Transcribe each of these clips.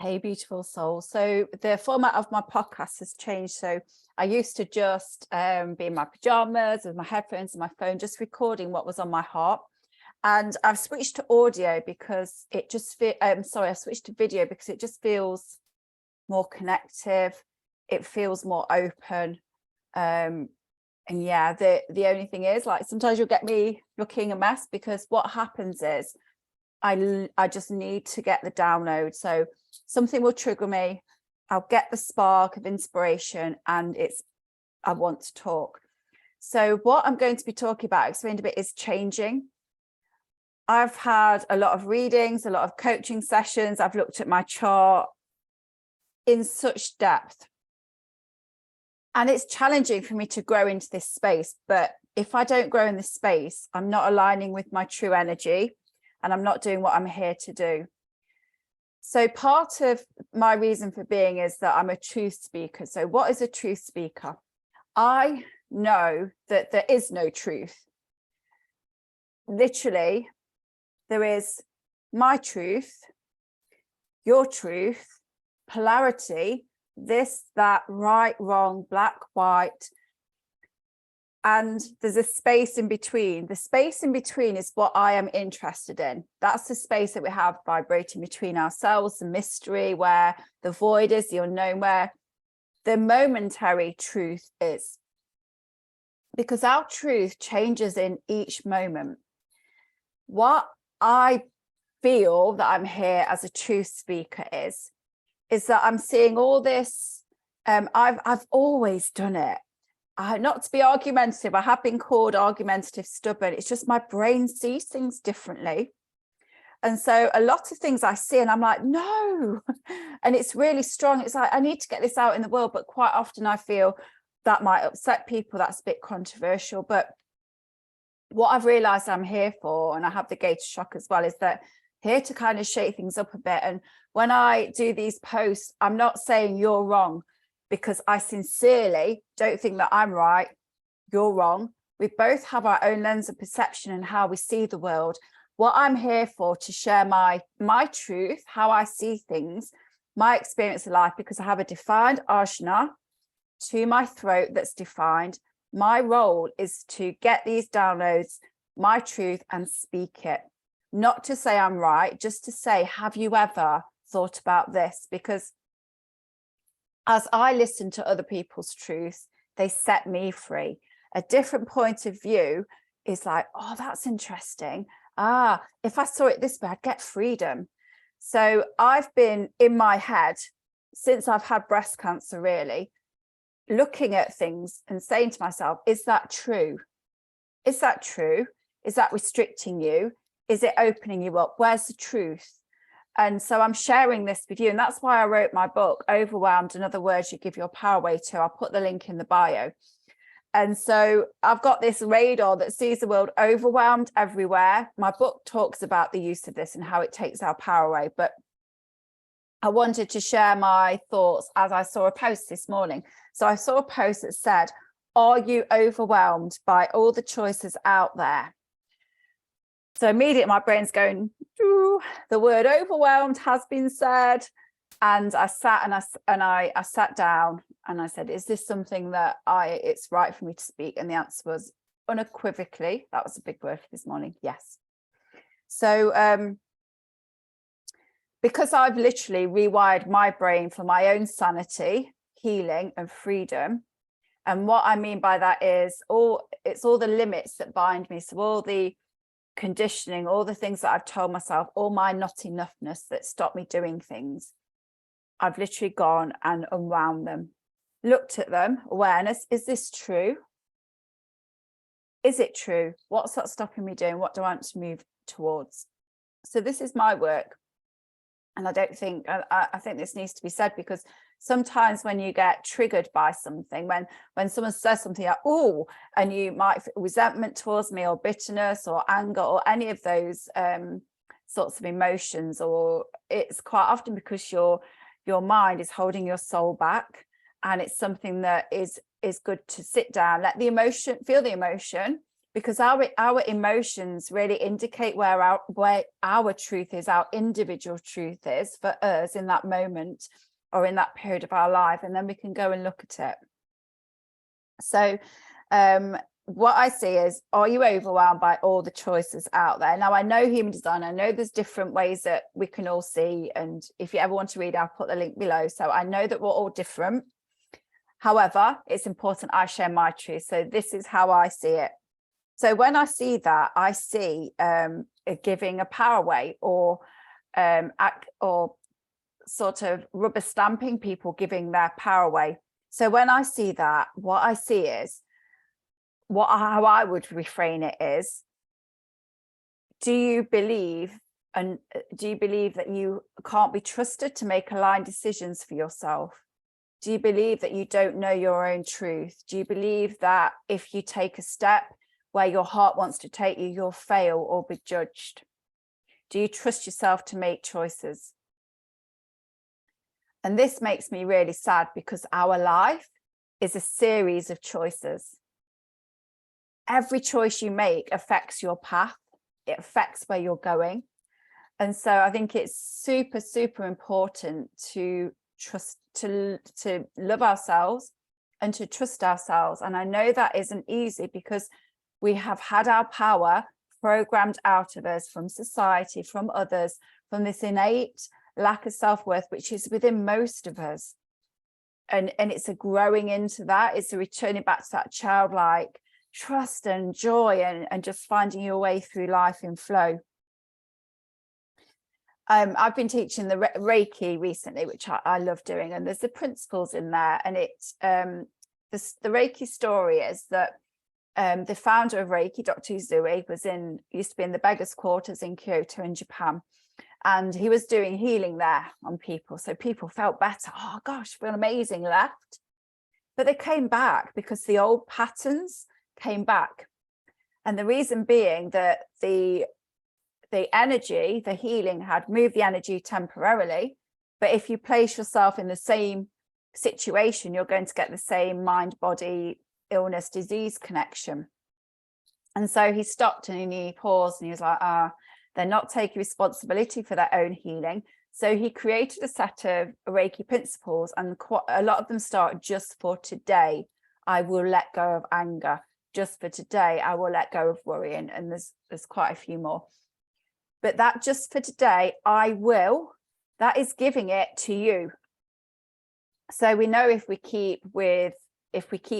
Hey, beautiful soul. So the format of my podcast has changed. So I used to just be in my pajamas with my headphones and my phone, just recording what was on my heart. And I've switched to audio because it just I switched to video because it just feels more connective. It feels more open. And yeah, the only thing is, like, sometimes you'll get me looking a mess because what happens is I just need to get the download. So something will trigger me. I'll get the spark of inspiration and I want to talk. So what I'm going to be talking about, explained a bit, is changing. I've had a lot of readings, a lot of coaching sessions. I've looked at my chart in such depth. And it's challenging for me to grow into this space. But if I don't grow in this space, I'm not aligning with my true energy. And I'm not doing what I'm here to do. So part of my reason for being is that I'm a truth speaker. So what is a truth speaker? I know that there is no truth. Literally, there is my truth, your truth, polarity, this, that, right, wrong, black, white. And there's a space in between. The space in between is what I am interested in. That's the space that we have vibrating between ourselves, the mystery, where the void is, the unknown, where the momentary truth is. Because our truth changes in each moment. What I feel that I'm here as a truth speaker is that I'm seeing all this. I've always done it. Not to be argumentative, I have been called argumentative, stubborn. It's just my brain sees things differently. And so a lot of things I see and I'm like, no. And it's really strong. It's like, I need to get this out in the world. But quite often I feel that might upset people. That's a bit controversial. But what I've realized I'm here for, and I have the gator shock as well, is that here to kind of shake things up a bit. And when I do these posts, I'm not saying you're wrong, because I sincerely don't think that I'm right, you're wrong. We both have our own lens of perception and how we see the world. What I'm here for, to share my truth, how I see things, my experience of life, because I have a defined ajna to my throat that's defined. My role is to get these downloads, my truth, and speak it. Not to say I'm right, just to say, have you ever thought about this? Because as I listen to other people's truths, they set me free. A different point of view is like, oh, that's interesting. If I saw it this way, I'd get freedom. So I've been in my head since I've had breast cancer, really, looking at things and saying to myself, is that true? Is that true? Is that restricting you? Is it opening you up? Where's the truth? And so I'm sharing this with you. And that's why I wrote my book, Overwhelmed and Other Words You Give Your Power Away To. I'll put the link in the bio. And so I've got this radar that sees the world overwhelmed everywhere. My book talks about the use of this and how it takes our power away. But I wanted to share my thoughts as I saw a post this morning. So I saw a post that said, are you overwhelmed by all the choices out there? So immediately my brain's going, the word overwhelmed has been said. And I sat I sat down and I said, is this something that it's right for me to speak? And the answer was unequivocally, that was a big word for this morning, yes. So because I've literally rewired my brain for my own sanity, healing and freedom. And what I mean by that is it's all the limits that bind me. So all the conditioning, all the things that I've told myself, all my not enoughness that stop me doing things, I've literally gone and unwound them, looked at them, awareness, is this true? Is it true? What's that stopping me doing? What do I want to move towards? So this is my work. And I think this needs to be said, because sometimes when you get triggered by something, when someone says something like, oh, and you might feel resentment towards me, or bitterness or anger or any of those sorts of emotions, or it's quite often because your mind is holding your soul back. And it's something that is good to sit down, let the emotion, feel the emotion, because our emotions really indicate where our truth is, our individual truth is for us in that moment or in that period of our life, and then we can go and look at it. So what I see is, are you overwhelmed by all the choices out there? Now, I know human design, I know there's different ways that we can all see, and if you ever want to read, I'll put the link below. So I know that we're all different. However, it's important I share my truth. So this is how I see it. So when I see that, I see giving a power away, or sort of rubber stamping people giving their power away. So when I see that, what I see is, how I would reframe it is, do you believe that you can't be trusted to make aligned decisions for yourself? Do you believe that you don't know your own truth? Do you believe that if you take a step where your heart wants to take you, you'll fail or be judged? Do you trust yourself to make choices? And this makes me really sad, because our life is a series of choices. Every choice you make affects your path. It affects where you're going. And so I think it's super, super important to trust, to love ourselves and to trust ourselves. And I know that isn't easy, because we have had our power programmed out of us from society, from others, from this innate lack of self-worth, which is within most of us. And it's a growing into that. It's a returning back to that childlike trust and joy, and just finding your way through life in flow. I've been teaching the reiki recently, which I love doing, and there's the principles in there. And it's the reiki story is that the founder of reiki, Dr. Uzui, used to be in the beggars quarters in Kyoto in Japan, and he was doing healing there on people. So people felt better. Oh gosh, feel amazing, left. But they came back because the old patterns came back. And the reason being that the energy, the healing had moved the energy temporarily. But if you place yourself in the same situation, you're going to get the same mind, body, illness, disease connection. And so he stopped and he paused and he was like, they're not taking responsibility for their own healing. So he created a set of Reiki principles, and a lot of them start: just for today, I will let go of anger. Just for today, I will let go of worrying. And there's quite a few more. But that just for today, I will, that is giving it to you. So we know if we keep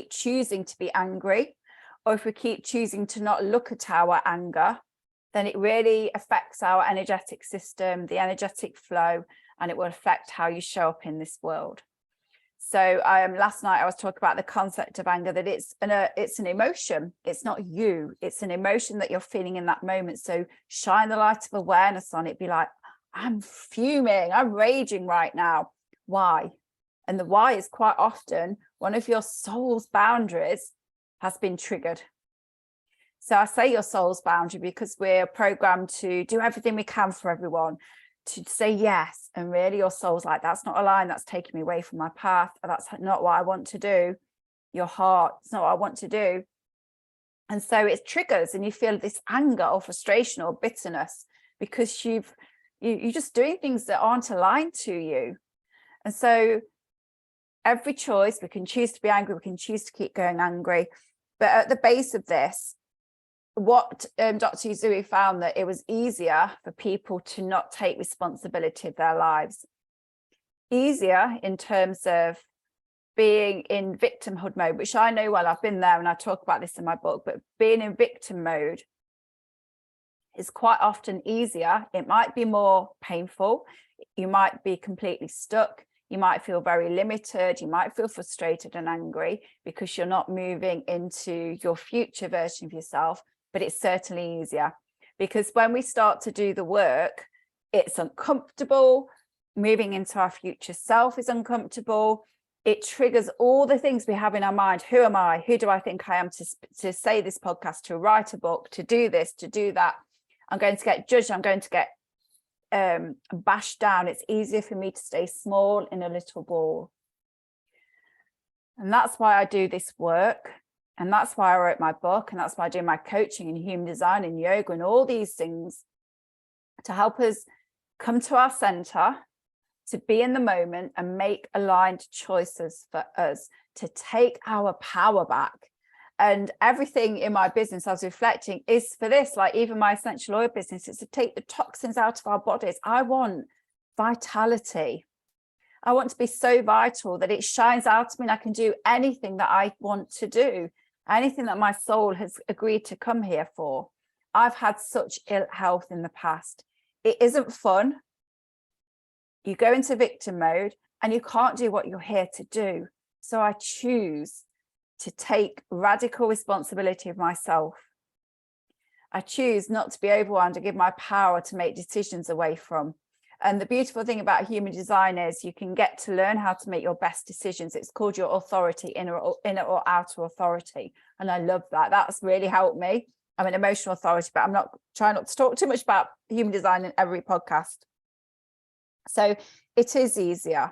choosing to be angry, or if we keep choosing to not look at our anger, then it really affects our energetic system, the energetic flow, and it will affect how you show up in this world. So last night I was talking about the concept of anger, that it's an emotion. It's not you. It's an emotion that you're feeling in that moment. So shine the light of awareness on it. Be like, I'm fuming. I'm raging right now. Why? And the why is quite often one of your soul's boundaries has been triggered. So I say your soul's boundary because we're programmed to do everything we can for everyone, to say yes. And really your soul's like, that's not a line, that's taking me away from my path. That's not what I want to do. Your heart, it's not what I want to do. And so it triggers, and you feel this anger or frustration or bitterness because you're just doing things that aren't aligned to you. And so every choice, we can choose to be angry, we can choose to keep going angry. But at the base of this, what Dr. Uzui found, that it was easier for people to not take responsibility of their lives. Easier in terms of being in victimhood mode, which I know well, I've been there and I talk about this in my book, but being in victim mode is quite often easier. It might be more painful. You might be completely stuck. You might feel very limited. You might feel frustrated and angry because you're not moving into your future version of yourself. But it's certainly easier, because when we start to do the work, it's uncomfortable. Moving into our future self is uncomfortable. It triggers all the things we have in our mind. Who am I? Who do I think I am to say this podcast, to write a book, to do this, to do that? I'm going to get judged. I'm going to get bashed down. It's easier for me to stay small in a little ball. And that's why I do this work. And that's why I wrote my book, and that's why I do my coaching in human design and yoga and all these things, to help us come to our center, to be in the moment and make aligned choices for us, to take our power back. And everything in my business, I was reflecting, is for this. Like even my essential oil business is to take the toxins out of our bodies. I want vitality. I want to be so vital that it shines out of me and I can do anything that I want to do, anything that my soul has agreed to come here for. I've had such ill health in the past. It isn't fun. You go into victim mode and you can't do what you're here to do. So I choose to take radical responsibility of myself. I choose not to be overwhelmed and give my power to make decisions away from. And the beautiful thing about human design is you can get to learn how to make your best decisions. It's called your authority, inner or outer authority. And I love that. That's really helped me. I'm an emotional authority, but I'm not trying not to talk too much about human design in every podcast. So it is easier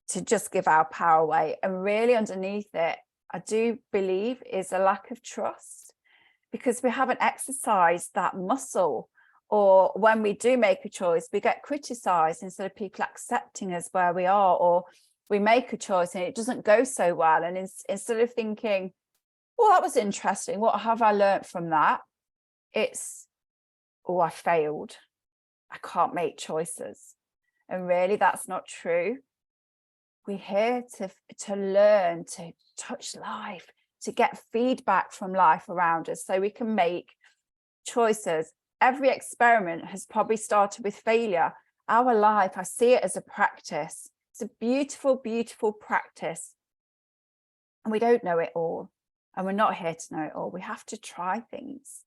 to just give our power away. And really underneath it, I do believe is a lack of trust, because we haven't exercised that muscle. Or when we do make a choice, we get criticized instead of people accepting us where we are, or we make a choice and it doesn't go so well. And instead of thinking, well, that was interesting, what have I learned from that? It's, oh, I failed. I can't make choices. And really, that's not true. We're here to learn, to touch life, to get feedback from life around us so we can make choices. Every experiment has probably started with failure. Our life, I see it as a practice. It's a beautiful, beautiful practice. And we don't know it all. And we're not here to know it all. We have to try things.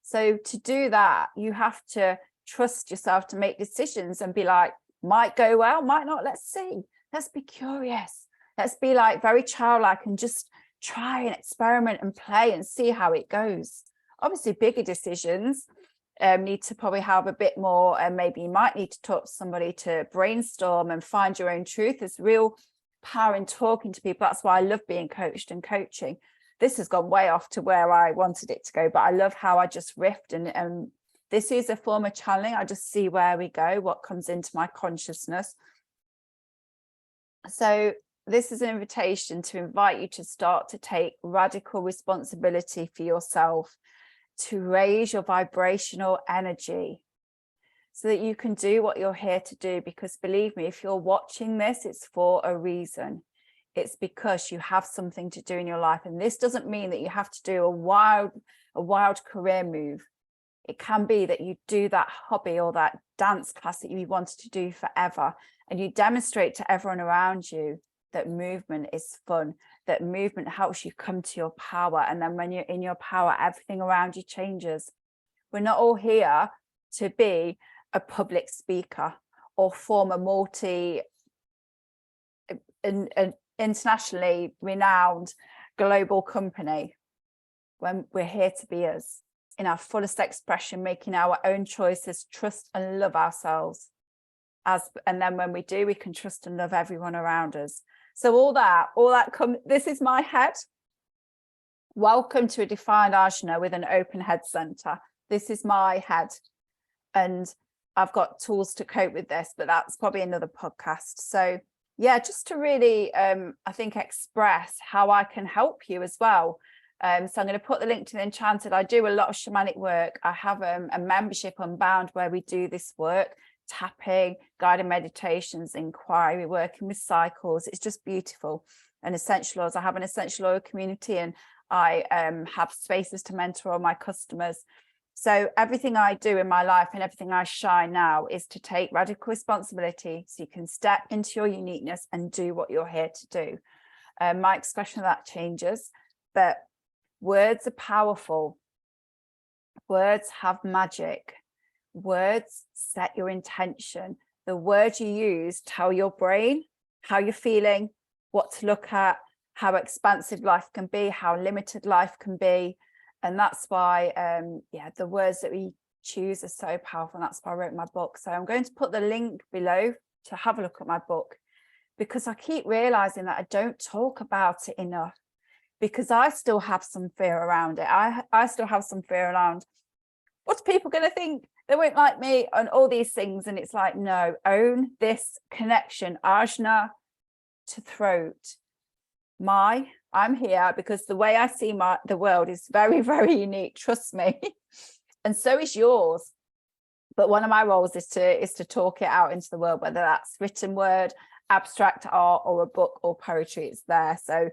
So to do that, you have to trust yourself to make decisions and be like, might go well, might not. Let's see. Let's be curious. Let's be like very childlike and just try and experiment and play and see how it goes. Obviously, bigger decisions need to probably have a bit more, and maybe you might need to talk to somebody to brainstorm and find your own truth. There's real power in talking to people. That's why I love being coached and coaching. This has gone way off to where I wanted it to go, but I love how I just riffed, and this is a form of channeling. I just see where we go, what comes into my consciousness. So this is an invitation to invite you to start to take radical responsibility for yourself, to raise your vibrational energy so that you can do what you're here to do. Because believe me, if you're watching this, it's for a reason. It's because you have something to do in your life. And this doesn't mean that you have to do a wild career move. It can be that you do that hobby or that dance class that you wanted to do forever, and you demonstrate to everyone around you that movement is fun, that movement helps you come to your power. And then when you're in your power, everything around you changes. We're not all here to be a public speaker or form a internationally renowned global company. When we're here to be us in our fullest expression, making our own choices, trust and love ourselves. And then when we do, we can trust and love everyone around us. So all that this is my head. Welcome to a defined ajna with an open head center. This is my head. And I've got tools to cope with this, but that's probably another podcast. So yeah, just to really, I think, express how I can help you as well. So I'm going to put the link to the Enchanted. I do a lot of shamanic work. I have a membership Unbound where we do this work, tapping, guided meditations, inquiry, working with cycles. It's just beautiful. And essential oils, I have an essential oil community, and I have spaces to mentor all my customers. So everything I do in my life and everything I shine now is to take radical responsibility so you can step into your uniqueness and do what you're here to do. My expression of that changes, but words are powerful. Words have magic. Words set your intention. The words you use tell your brain how you're feeling, what to look at, how expansive life can be, how limited life can be. And that's why, the words that we choose are so powerful. And that's why I wrote my book. So I'm going to put the link below to have a look at my book, because I keep realizing that I don't talk about it enough. because I still have some fear around it. I still have some fear around, what's people going to think? They won't like me and all these things. And it's like, no, own this connection, ajna to throat. I'm here because the way I see the world is very, very unique. Trust me. And so is yours. But one of my roles is to talk it out into the world, whether that's written word, abstract art, or a book or poetry. It's there. So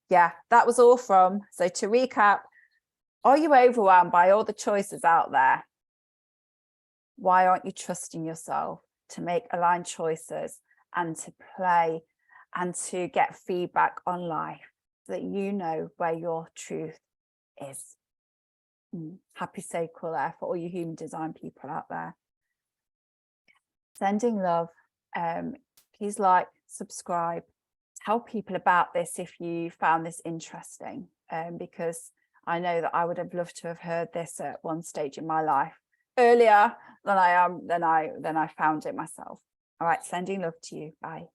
yeah, that was all from. So to recap, are you overwhelmed by all the choices out there? Why aren't you trusting yourself to make aligned choices and to play and to get feedback on life so that you know where your truth is? Happy sacral there for all you human design people out there. Sending love. Please like, subscribe, tell people about this if you found this interesting, because I know that I would have loved to have heard this at one stage in my life earlier than I found it myself. All right, sending love to you. Bye.